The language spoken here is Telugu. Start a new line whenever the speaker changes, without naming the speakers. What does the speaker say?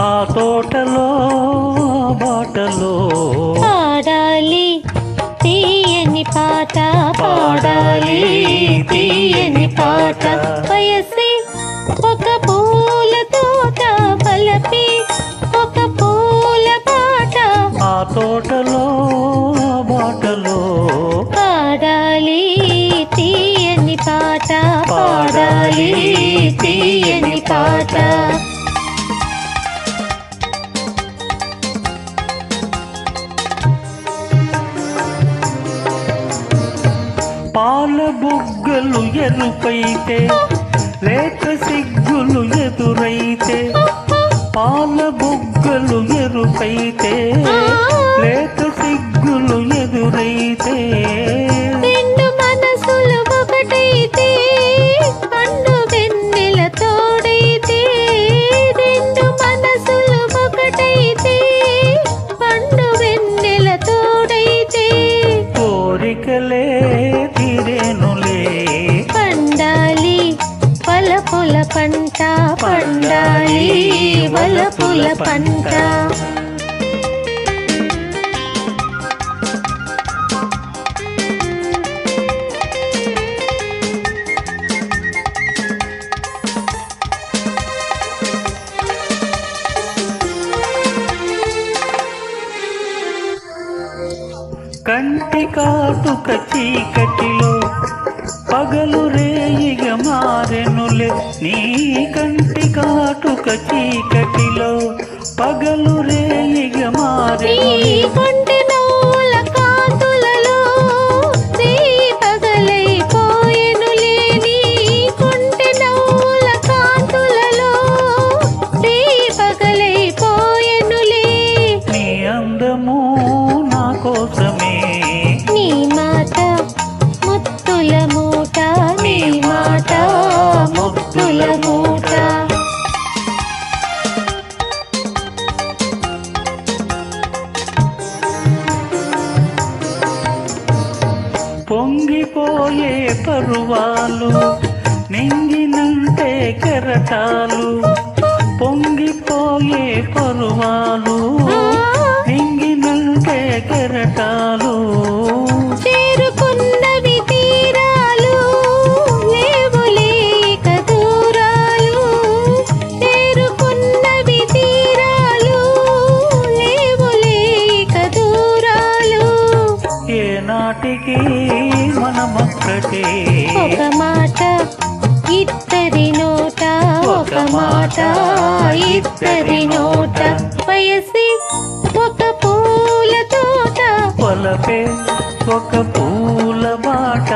ఆ తోటలో బాటలో
పాడాలి తీయని పాట, పాడాలి తీయని పాట. వయసి ఒక పూల తోట పలపి ఒక పూల పాట,
ఆ తోటలో బాటలో
పాడాలి తీయని పాట, పాడాలి తీయని పాట.
పాల బుగ్గలు ఎరుపైతే లేత సిగ్గులు ఎదురైతే, పాల బుగ్గలు ఎరుపైతే లేత సిగ్గులు ఎదురైతే,
రెండు మనసులు ఒకటైతే పండు వెన్నెల తోడైతే, రెండు మనసులు ఒకటైతే పండు వెన్నెల తోడైతే,
కోరికలే తీరేనులే
పండాలి వలపుల పంట, పండాలి వలపుల పంట.
కంటి కాటుక చీకటిలో పగలు రేయిగా మారెనులే, నీ కంటి కాటుక చీకటిలో పగలు రేయిగా మారెనులే,
కొంటి నవ్వుల కాంతులలో పగలైపోయెనులే, నీ కొంటి నవ్వుల కాంతులలో పగలైపోయెనులే.
నీ అందము నా కోసమే,
నీ మాట ముత్తుల మూట, నీ మాట ముత్తుల మూట.
పొంగిపోయే పరువాలు నింగినంటే కెరటాలు, పొంగిపోయే పరువాలు నింగినంటే కెరటాలు,
చేరుకున్నవి తీరాలు లేవులే ఇక దూరాలు, చేరుకున్నవి తీరాలు లేవులే ఇక దూరాలు.
ఏనాటికి మనమొక్కటే,
ఒక మాట ఇద్దరి నోట, ఒక మాట ఇద్దరి నోట. వయసి ఒక పూల తోట
పొలపే ఒక పూల బాట.